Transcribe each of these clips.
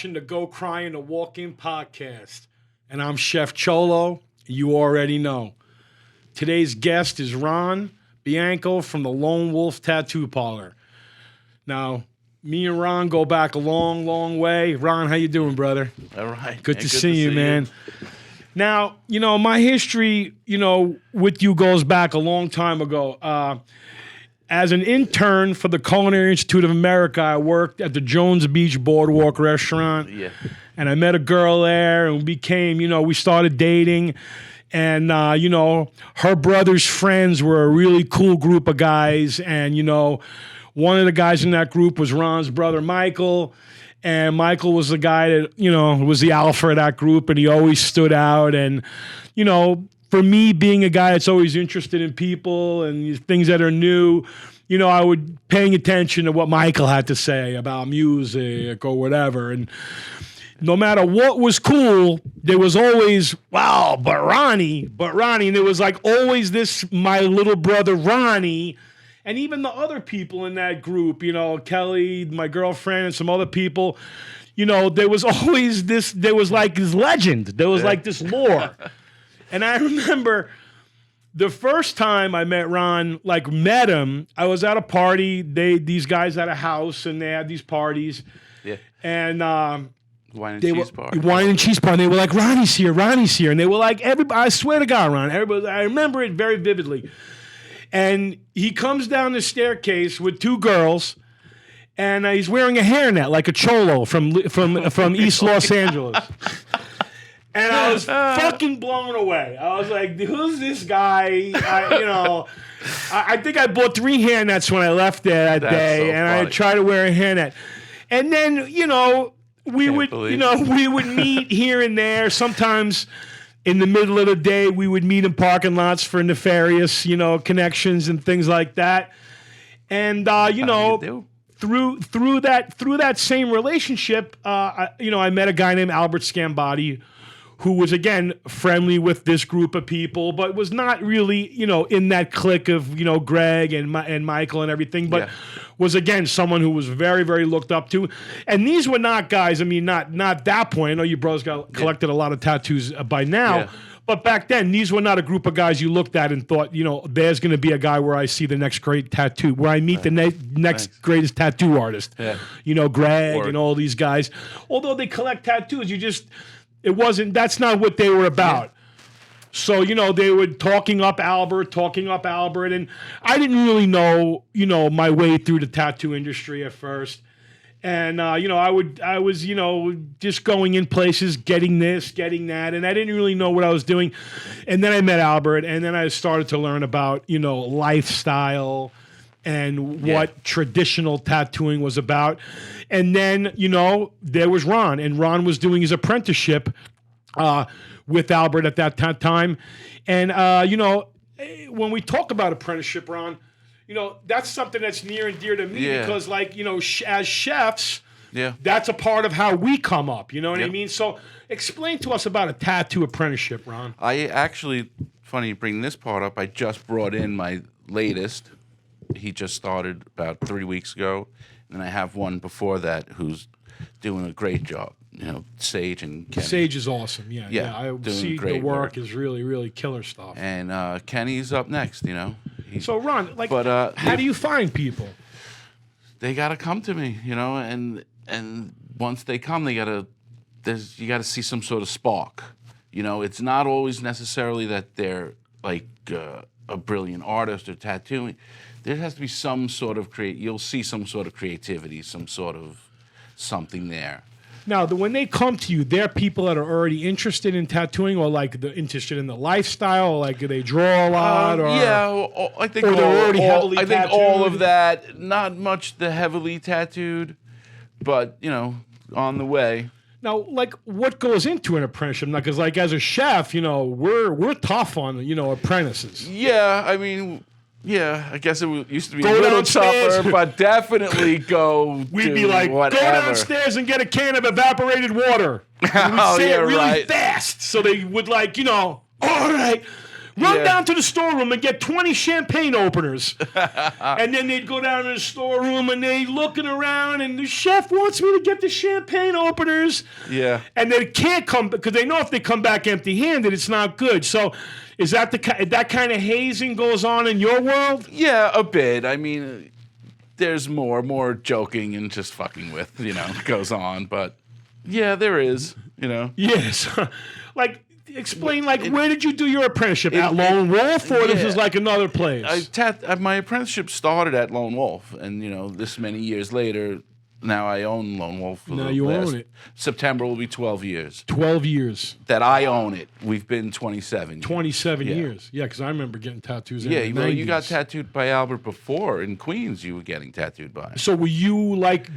watching the Go Crying to Walk In podcast. And I'm Chef Cholo. You already know. Today's guest is Ron Bianco from the Lone Wolf Tattoo Parlor. Now, me and Ron go back a long, long way. Ron, how you doing, brother? All right. Good to see you, man. Now, my history, with you goes back a long time ago. As an intern for the Culinary Institute of America, I worked at the Jones Beach Boardwalk restaurant. Yeah. And I met a girl there and we started dating. And, her brother's friends were a really cool group of guys. And, one of the guys in that group was Ron's brother, Michael. And Michael was the guy that, was the alpha of that group. And he always stood out. And, for me, being a guy that's always interested in people and things that are new, I would paying attention to what Michael had to say about music or whatever. And no matter what was cool, there was always, wow, but Ronny. And there was like always this, my little brother Ronny, and even the other people in that group, Kelly, my girlfriend, and some other people, there was always this, there was like this legend. There was like this lore. And I remember the first time I met Ron, met him, I was at a party. These guys had a house and they had these parties. Yeah. And wine and cheese party. Wine and cheese party. They were like, Ronny's here. And they were like, everybody, I swear to God, Ron, everybody, I remember it very vividly. And he comes down the staircase with two girls, and he's wearing a hairnet like a Cholo from East Los Angeles. And I was fucking blown away. I was like, who's this guy? I think I bought 3 hairnets when I left there that day, and I tried to wear a hairnet. And then, we would meet here and there. Sometimes in the middle of the day, we would meet in parking lots for nefarious, connections and things like that. And through that same relationship, I met a guy named Albert Scambati, who was, again, friendly with this group of people, but was not really, in that clique of, Greg and Michael and everything, but was, again, someone who was very, very looked up to. And these were not guys, not that point. I know you bros collected a lot of tattoos by now. Yeah. But back then, these were not a group of guys you looked at and thought, there's going to be a guy where I see the next great tattoo, where I meet the next greatest tattoo artist. Yeah. Greg and all these guys. Although they collect tattoos, that's not what they were about. Yeah. So, they were talking up Albert, and I didn't really know, my way through the tattoo industry at first. And, I was just going in places, getting this, getting that, and I didn't really know what I was doing. And then I met Albert, and then I started to learn about, lifestyle and what traditional tattooing was about. And then, there was Ron, and Ron was doing his apprenticeship with Albert at that time. And, when we talk about apprenticeship, Ron, that's something that's near and dear to me because, as chefs, that's a part of how we come up. You know what I mean? So explain to us about a tattoo apprenticeship, Ron. I actually, funny you bring this part up, I just brought in my latest. He just started about 3 weeks ago. And I have one before that who's doing a great job. Sage and Kenny. Sage is awesome. Yeah. I see the work is really, really killer stuff. And Kenny's up next, So, Ron, how do you find people? They got to come to me, and once they come, you got to see some sort of spark. It's not always necessarily that they're like a brilliant artist or tattooing. There has to be some sort of you'll see some sort of creativity, some sort of something there. Now, when they come to you, they're people that are already interested in tattooing, or they're interested in the lifestyle, or do they draw a lot? I think all of that. Not much the heavily tattooed, but on the way. Now, what goes into an apprenticeship? Because, as a chef, we're tough on apprentices. Yeah, Yeah, I guess it used to be a little tougher, but definitely We'd be like, whatever. Go downstairs and get a can of evaporated water. And we'd say it really fast. So they would all right. Run down to the storeroom and get 20 champagne openers. And then they'd go down to the storeroom and they looking around and the chef wants me to get the champagne openers. Yeah. And they can't come because they know if they come back empty-handed, it's not good. So is that that kind of hazing goes on in your world? Yeah, a bit. I mean, there's more joking and just fucking with, goes on. But yeah, there is, Yes. Like, explain, where did you do your apprenticeship? At Lone Wolf, or this is like another place? My apprenticeship started at Lone Wolf, and, this many years later, now I own Lone Wolf. Now you own it. September will be 12 years. 12 years. That I own it. We've been 27 years. 27 years. Yeah, because I remember getting tattoos in the the 90s. Well, you got tattooed by Albert before. In Queens, you were getting tattooed by him. So were you,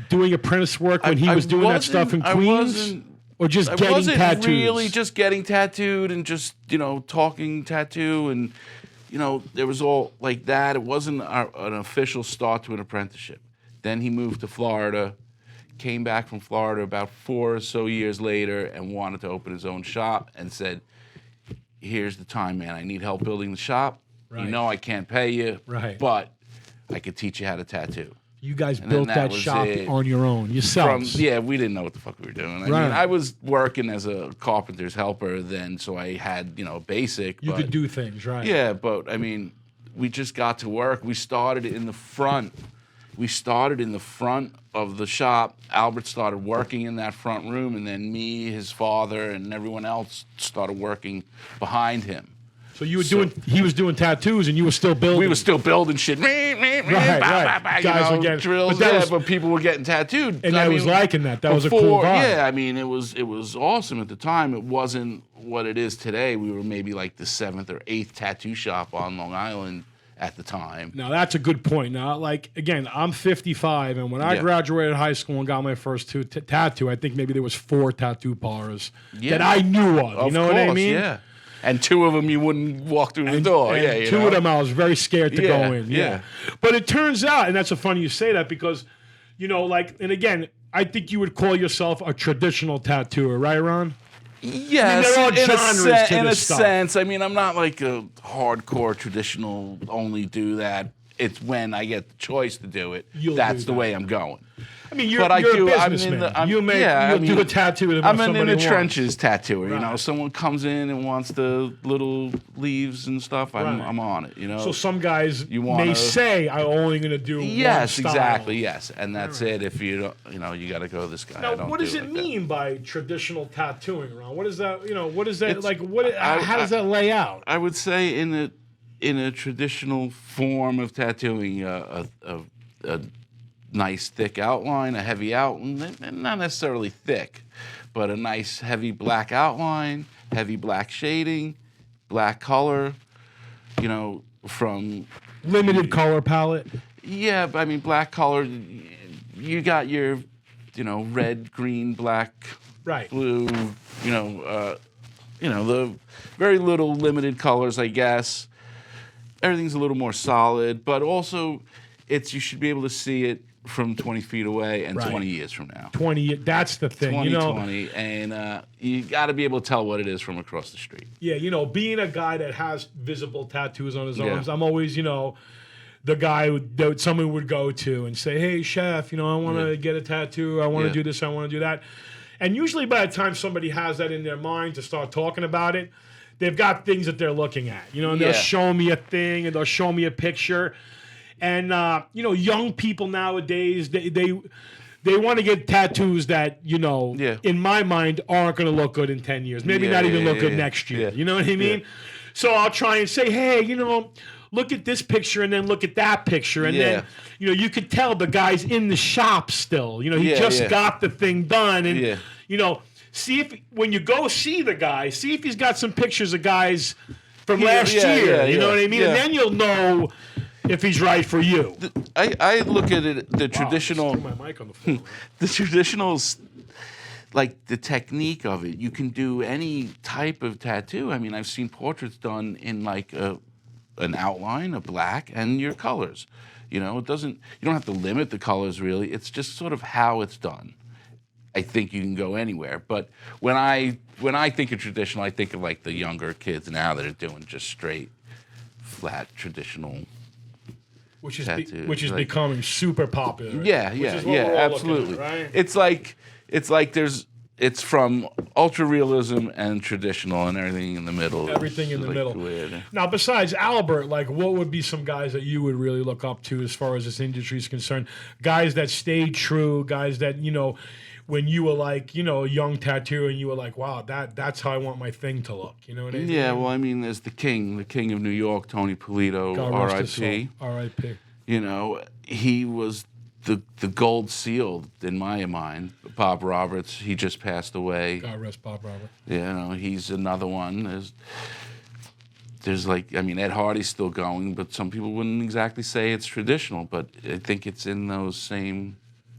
doing apprentice work when he was doing that stuff in Queens? Or just getting tattoos? I wasn't really just getting tattooed and just, talking tattoo. And, there was all like that. It wasn't an official start to an apprenticeship. Then he moved to Florida, came back from Florida about 4 or so years later and wanted to open his own shop and said, here's the time, man. I need help building the shop. Right. I can't pay you, but I could teach you how to tattoo. You guys built that shop on your own, yourselves. We didn't know what the fuck we were doing. I mean, I was working as a carpenter's helper then, so I had, basic. You could do things, right? Yeah, but, I mean, we just got to work. We started in the front. Of the shop. Albert started working in that front room, and then me, his father, and everyone else started working behind him. So he was doing tattoos, and you were still building. We were still building shit. Right. Guys were getting drills. But people were getting tattooed. And I was liking that. That was a cool vibe. Yeah, I mean, it was awesome at the time. It wasn't what it is today. We were maybe like the 7th or 8th tattoo shop on Long Island at the time. Now, that's a good point. Now, again, I'm 55, and when I graduated high school and got my first tattoo, I think maybe there was 4 tattoo parlors that I knew of. You know what I mean? Yeah. And 2 of them you wouldn't walk through the door. And 2 of them I was very scared to go in. Yeah. But it turns out, and that's so funny you say that because, and again, I think you would call yourself a traditional tattooer, right, Ron? Yes, there are genres to in this a stuff. sense. I mean, I'm not like a hardcore traditional only do that. It's when I get the choice to do it. That's the way I'm going. I mean, you're a businessman. You'll do a tattoo. I'm in the trenches tattooer. Someone comes in and wants the little leaves and stuff. I'm on it. So some guys may say, "I'm only going to do one style." Exactly. Yes, and that's it. If you don't, you got to go this guy. Now, what does it mean by traditional tattooing, Ron? What is that? What is that like? How does that lay out? I would say in a traditional form of tattooing, a nice thick outline, a heavy outline, not necessarily thick, but a nice heavy black outline, heavy black shading, black color, from... Limited color palette? Yeah, but I mean, black color, you got your, red, green, black, blue, the very little limited colors, I guess. Everything's a little more solid, but also you should be able to see it from 20 feet away and 20 years from now. 20, that's the thing. 20, and you got to be able to tell what it is from across the street. Yeah, being a guy that has visible tattoos on his arms, I'm always, the guy that someone would go to and say, hey, chef, I want to get a tattoo. I want to do this. I want to do that. And usually by the time somebody has that in their mind to start talking about it, they've got things that they're looking at, and they'll show me a thing and they'll show me a picture. And, young people nowadays, they want to get tattoos that, in my mind, aren't going to look good in 10 years. Maybe not even look good next year. You know what I mean? So I'll try and say, hey, look at this picture and then look at that picture. And then, you could tell the guy's in the shop still. He just got the thing done. And, see if, when you go see the guy, see if he's got some pictures of guys from last year. You know what I mean? And then you'll know if he's right for you. I look at it, the traditional... I just threw my mic on the floor. The traditionals, like the technique of it, you can do any type of tattoo. I mean, I've seen portraits done in like an outline, a black, and your colors. It doesn't... You don't have to limit the colors, really. It's just sort of how it's done. I think you can go anywhere. But when I think of traditional, I think of like the younger kids now that are doing just straight, flat traditional. Which is tattoos. which is Like, becoming super popular. yeah, Which yeah, is what yeah, we're all absolutely. looking at, right? It's like it's from ultra realism and traditional and everything in the middle. Everything in the Like middle. weird. Now, besides Albert, like, what would be some guys that you would really look up to as far as this industry is concerned? Guys that stayed true, guys that, when you were like, a young tattooer and you were like, wow, that's how I want my thing to look. You know what I mean? Yeah, well, I mean, there's the king of New York, Tony Polito, God rest his R.I.P. soul. R.I.P. He was the gold seal in my mind. Bob Roberts, he just passed away. God rest Bob Roberts. He's another one. There's like, I mean, Ed Hardy's still going, but some people wouldn't exactly say it's traditional, but I think it's in those same.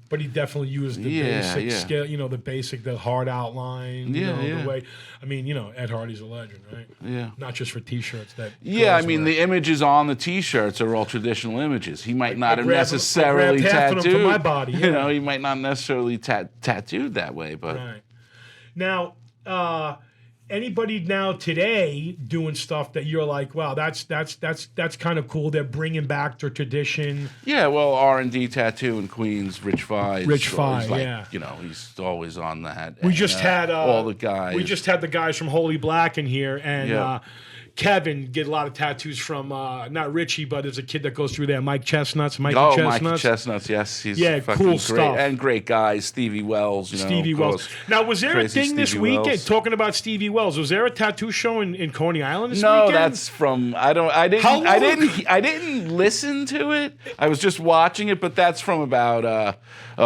But he definitely used the basic scale, the hard outline, the way. I mean, Ed Hardy's a legend, right? Yeah. Not just for T-shirts. I mean, the images on the T-shirts are all traditional images. He might not have necessarily tattooed tattooed. my body. Yeah. He might not necessarily tattooed that way, but. Right. Now, anybody now today doing stuff that you're like, wow, that's kind of cool. They're bringing back their tradition. Yeah, well, R&D Tattoo in Queens, Rich Fi. Yeah. He's always on that. We just had all the guys. We just had the guys from Holy Black in here, and Kevin get a lot of tattoos from not Richie, but there's a kid that goes through there, Mikey Chestnuts, Mikey Chestnuts, yes, he's cool great, stuff, and great guys. Stevie Wells, Stevie Wells. Now, was there a thing this weekend talking about Stevie Wells? Was there a tattoo show in Coney Island this weekend? No, that's from I didn't listen to it. I was just watching it, but that's from about a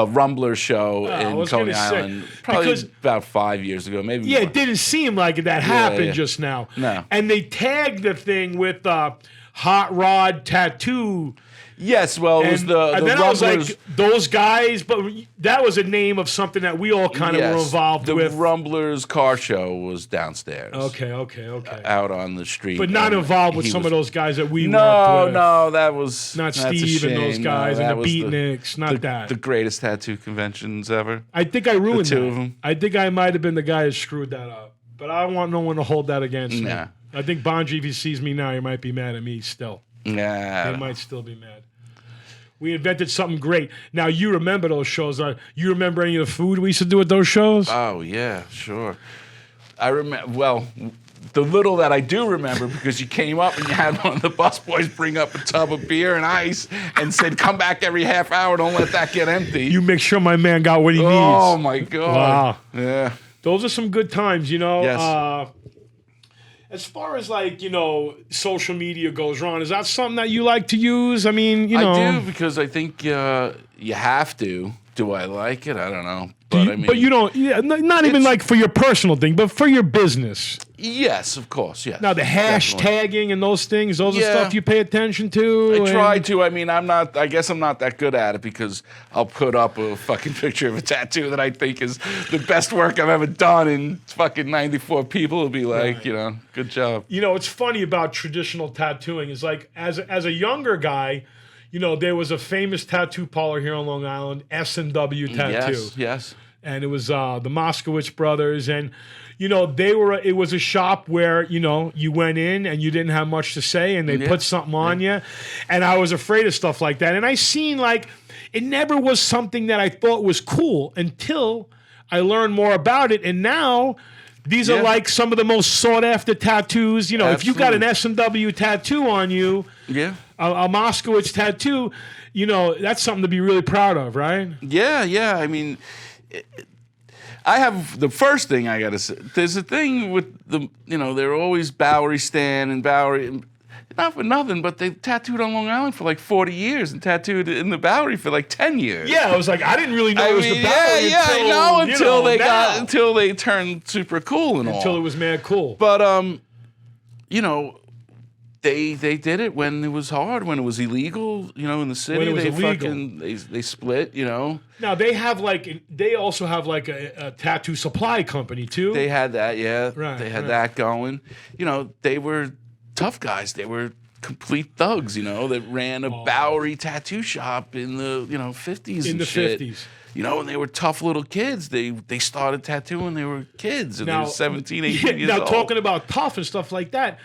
Rumbler show in Coney Island, probably about 5 years ago, maybe. Yeah, more. It didn't seem like that happened just now. No, and they tagged the thing with Hot Rod Tattoo. Yes, well, it was the and then Rumblers. I was like, those guys, but that was a name of something that we all kind of were involved with. The Rumblers car show was downstairs. Okay. Out on the street. But not involved with some of those guys that we worked with. No, that was... Not Steve and those guys and the Beatniks, not that. The greatest tattoo conventions ever. I think I ruined the two of them. I think I might have been the guy that screwed that up. But I want no one to hold that against me. I think Bonji, if he sees me now, he might be mad at me still. Yeah. He might still be mad. We invented something great. Now, you remember those shows. You remember any of the food we used to do at those shows? Oh, yeah, sure. I remember, well, the little that I do remember, because you came up and you had one of the busboys bring up a tub of beer and ice and said, come back every half hour, don't let that get empty. You make sure my man got what he needs. Oh, my God. Wow. Yeah. Those are some good times, Yes. As far as social media goes, Ron, is that something that you like to use? I mean, I do, because I think you have to. Do I like it? I don't know. But you don't. Yeah, not even like for your personal thing, but for your business. Yes, of course. Yes. Now the hashtagging and those things, those are stuff you pay attention to. I try to. I mean, I guess I'm not that good at it, because I'll put up a fucking picture of a tattoo that I think is the best work I've ever done, and fucking 94 people will be like, good job. It's funny about traditional tattooing is like as a younger guy. There was a famous tattoo parlor here on Long Island, S&W Tattoo. Yes. And it was the Moskowitz brothers. And, it was a shop where, you went in and you didn't have much to say and they put something on you. And I was afraid of stuff like that. And I seen it never was something that I thought was cool until I learned more about it. And now these are like some of the most sought after tattoos. If you got an S&W tattoo on you. Yeah. A Moskowitz tattoo, that's something to be really proud of, right? Yeah. I mean, I have the first thing I got to say. There's a thing with they're always Bowery Stan and Bowery. Not for nothing, but they tattooed on Long Island for like 40 years and tattooed in the Bowery for like 10 years. Yeah, I was like, I didn't really know it was the Bowery until they turned super cool and all. Until it was mad cool. But, They did it when it was hard, when it was illegal, in the city. When it was illegal. They split, Now they also have a tattoo supply company too. They had that, yeah. Right. They had that going. They were tough guys. They were complete thugs, that ran a Bowery tattoo shop in the 50s In and the shit. 50s. And they were tough little kids. They started tattooing when they were kids, and they were 17, 18 years now old. talking about tough and stuff like that.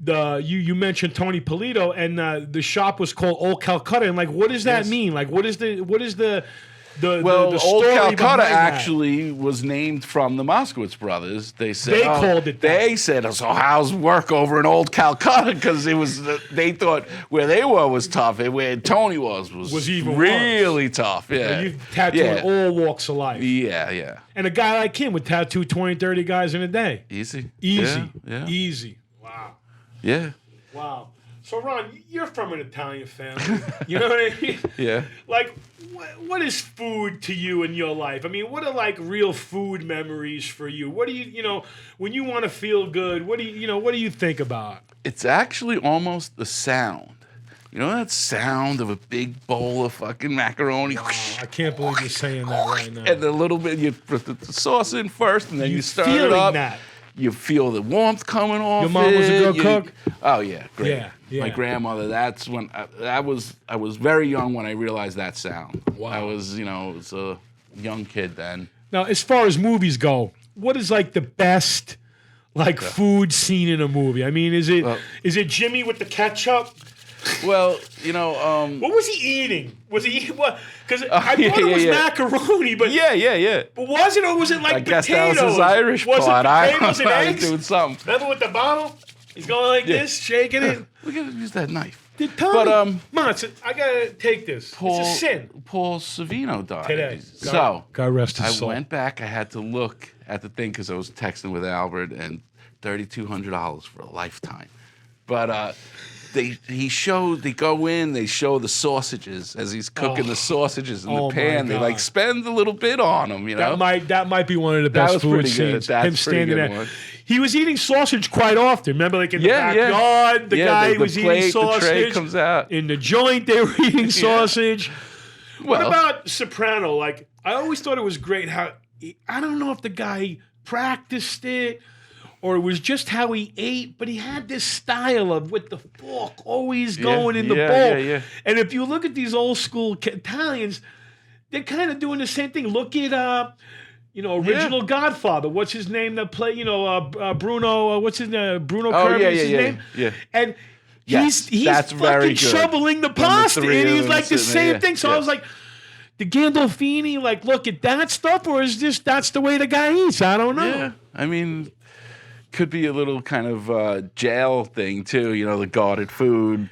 You mentioned Tony Polito, and the shop was called Old Calcutta. And like, what does that mean? Like, what is the Well, the Old story Calcutta behind that? actually was named from the Moskowitz brothers. They said They called it that. They said, "So how's work over in Old Calcutta?" Because it was they thought where they were was tough, and where Tony was even really tough. Yeah, You tattooed all walks of life. Yeah. And a guy like him would tattoo 20, 30 guys in a day. Easy. Easy. Yeah. Easy. Wow. Yeah. Wow. So, Ron, you're from an Italian family. You know what I mean? Yeah. Like, what is food to you in your life? I mean, what are like real food memories for you? What do you, when you want to feel good, what do you think about? It's actually almost the sound. You know that sound of a big bowl of fucking macaroni? I can't believe you're saying that right now. And a little bit, you put the sauce in first, and then you start it feeling up. that. You feel the warmth coming off. Your mom was a good cook? Oh yeah, great. Yeah. My grandmother. That's when I was very young when I realized that sound. Wow. I was a young kid then. Now, as far as movies go, what is like the best food scene in a movie? I mean, is it Jimmy with the ketchup? Well, What was he eating? Was he what? Because I thought it was macaroni, but yeah. But was it, or was it like I guess potatoes? that was his Irish was part. it potatoes and I was eggs? doing something. Remember with the bottle? He's going like this, shaking it. We gotta use that knife. Tell But, me, Mom, I gotta take this. It's a sin. Paul Savino died Today. So God rest his soul. I went back. I had to look at the thing because I was texting with Albert, and $3,200 for a lifetime. But they go in, they show the sausages as he's cooking the sausages in the pan. They like spend a little bit on them, That might be one of the best was food pretty scenes. good. That's Him standing pretty good there. one. He was eating sausage quite often. Remember, like in the backyard, the guy was eating sausage. The tray comes out. In the joint, they were eating sausage. What Well- about Soprano? Like, I always thought it was great how I don't know if the guy practiced it or it was just how he ate, but he had this style of with the fork always going in the bowl. Yeah. And if you look at these old school Italians, they're kind of doing the same thing. Look at original Godfather. What's his name that play? Bruno. What's his name? Bruno Kirby is his name. Yeah. And Yes, he's that's very fucking good. shoveling the the pasta, three and of he's them like the sitting there, same thing. So yeah. I was like, the Gandolfini, like, look at that stuff, or is that's the way the guy eats? I don't know. Yeah, I mean, could be a little kind of jail thing too. The guarded food.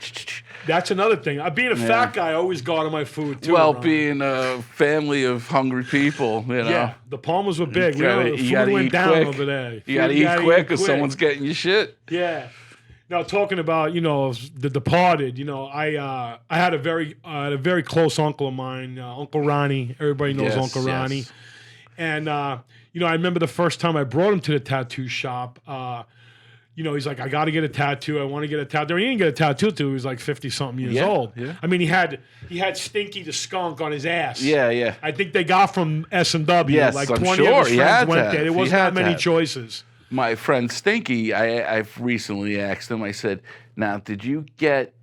That's another thing. Being a fat guy, I always guarded my food too. Well, Ron. being a family of hungry people, Yeah, the Palmers were big. You gotta- the you food gotta went eat down quick. over there. You got to eat quick, or someone's getting your shit. Yeah. Now talking about The Departed, I had a very close uncle of mine, Uncle Ronny. Everybody knows Yes, Uncle Ronny, yes. and I remember the first time I brought him to the tattoo shop. He's like, I got to get a tattoo. I want to get a tattoo. He didn't get a tattoo till he was like 50-something years old. Yeah. I mean, he had Stinky the skunk on his ass. Yeah. I think they got from S&W. Yes, like I'm 20 sure. of his He friends had went to there. There have. He wasn't that had to many have. choices. My friend Stinky, I've recently asked him. I said, "Now, did you get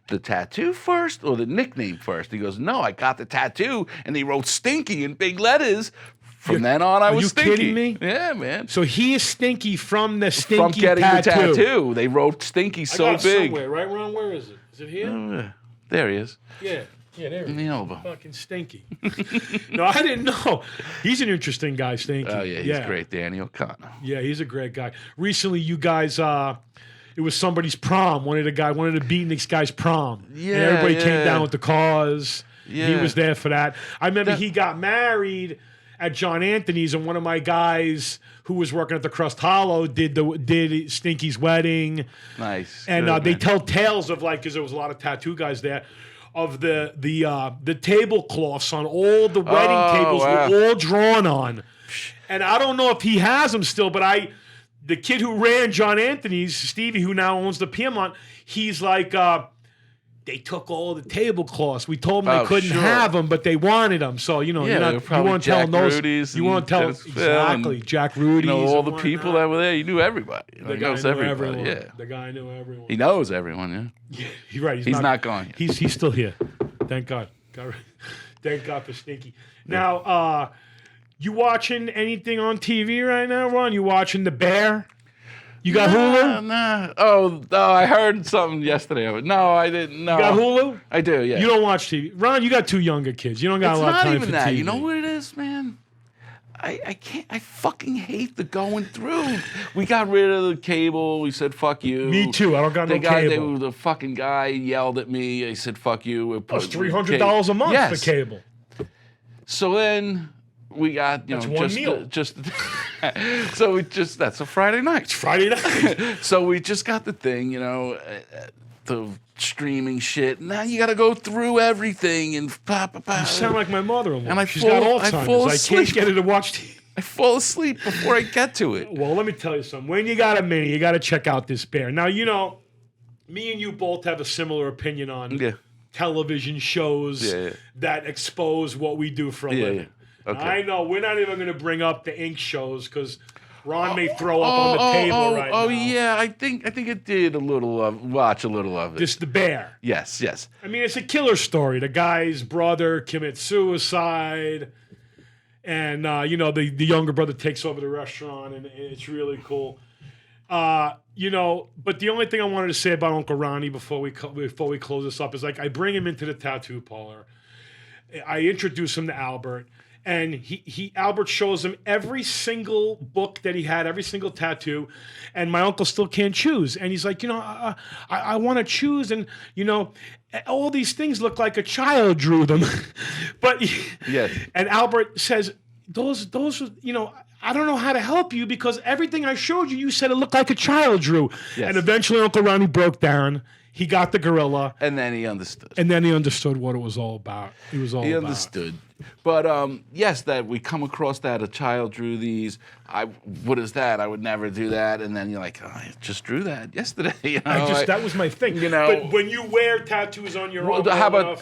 the tattoo first or the nickname first?" He goes, "No, I got the tattoo," and he wrote Stinky in big letters. From then on, I was Stinky. Are you kidding me? Yeah, man. So he is Stinky from the Stinky From getting tattoo. the tattoo, they wrote Stinky so I got it big. somewhere, right, Ron? Where is it? Is it here? There he is. Yeah, there In he the is. elbow. Fucking Stinky. No, I didn't know. He's an interesting guy, Stinky. Oh yeah, he's great, Danny O'Connor. Yeah, he's a great guy. Recently, you guys, it was somebody's prom. One of the beatniks guy's prom. Yeah, and everybody yeah. came down with the cars. Yeah. He was there for that. I remember he got married at John Anthony's, and one of my guys who was working at the Crust Hollow did Stinky's wedding. Nice. And Good, they man. tell tales of because there was a lot of tattoo guys there, of the tablecloths on all the wedding tables wow. were all drawn on. And I don't know if he has them still, but the kid who ran John Anthony's, Stevie, who now owns the Piedmont, he's like, they took all the tablecloths. We told them they Oh, couldn't sure. have them, but they wanted them. So Yeah, you're they were not, you probably weren't Jack telling those. Rudy's You and weren't telling Dennis Phil exactly and, Jack Rudy's. all and the people whatnot. that were there. He knew everybody. The He guy knows knew everybody. everyone. Yeah, The guy knew everyone. he knows everyone. Yeah, You're right. he's not gone yet. He's still here. Thank God. Thank God for Stinky. Now, you watching anything on TV right now, Ron? You watching The Bear? You got Hulu? Nah. Oh, I heard something yesterday of it. No, I didn't. No. You got Hulu? I do. Yeah. You don't watch TV, Ron. You got two younger kids. You don't got It's a lot of not time even for that. TV. You know what it is, man? I can't. I fucking hate the going through. We got rid of the cable. We said fuck you. Me too. I don't got no cable. The fucking guy yelled at me. I said fuck you. It was $300 a month Yes. for cable. So then we got That's one meal. So we just that's a Friday night. It's Friday night. So we just got the thing, the streaming shit. Now you got to go through everything and You sound like my mother-in-law. And She's got I fall Alzheimer's. I asleep. can't get her to watch TV. I fall asleep before I get to it. Well, let me tell you something. When you got a minute, you got to check out this Bear. Now, me and you both have a similar opinion on Yeah. television shows Yeah. that expose what we do for a Yeah, living. yeah. Okay. I know we're not even going to bring up the Ink shows because Ron may throw up on the table right now. Oh yeah, I think it did watch a little of it. Just The Bear. Yes. I mean, it's a killer story. The guy's brother commits suicide, and the younger brother takes over the restaurant, and it's really cool. But the only thing I wanted to say about Uncle Ronnie before we close this up is I bring him into the tattoo parlor. I introduce him to Albert. And Albert shows him every single book that he had, every single tattoo, and my uncle still can't choose. And he's like, I want to choose, and all these things look like a child drew them, but Yes. And Albert says, those, I don't know how to help you because everything I showed you, you said it looked like a child drew. Yes. And eventually Uncle Ronnie broke down. He got the gorilla. And then he understood. And then he understood what it was all about. He understood. But yes, that we come across that a child drew these. What is that? I would never do that. And then you're like, oh, I just drew that yesterday. That was my thing. But when you wear tattoos on your arm, how about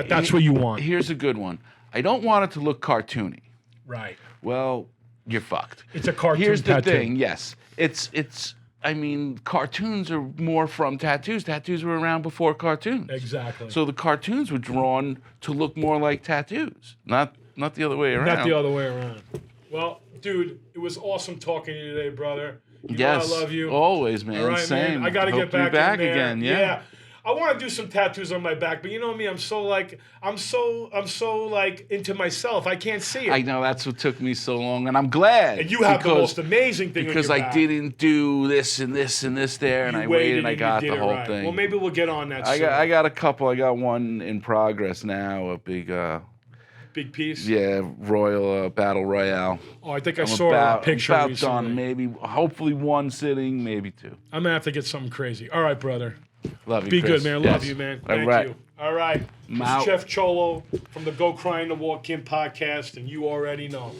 that's what you want. Here's a good one. I don't want it to look cartoony. Right. Well, you're fucked. It's a cartoon Here's the tattoo. thing. Yes, it's. I mean, cartoons are more from tattoos. Tattoos were around before cartoons. Exactly. So the cartoons were drawn to look more like tattoos, not the other way around. Not the other way around. Well, dude, it was awesome talking to you today, brother. Yes, I love you. Always, man. All right, Same. man. I got to Hope get you're back in there. again. Yeah. I want to do some tattoos on my back, but you know me, I'm so into myself. I can't see it. I know that's what took me so long, and I'm glad. And you have the most amazing thing because on your back. I didn't do this and this and this there, and I waited and I got the whole thing. Well, maybe we'll get on that soon. I got a couple. I got one in progress now. A big piece. Yeah, Royal Battle Royale. Oh, I think I saw a picture about recently. done. Maybe, hopefully, one sitting, maybe two. I'm gonna have to get something crazy. All right, brother. Love you, Be Chris. good, man. Yes. Love you, man. Thank you. All right. This is Chef Cholo from the Go Crying to Walk In podcast, and you already know.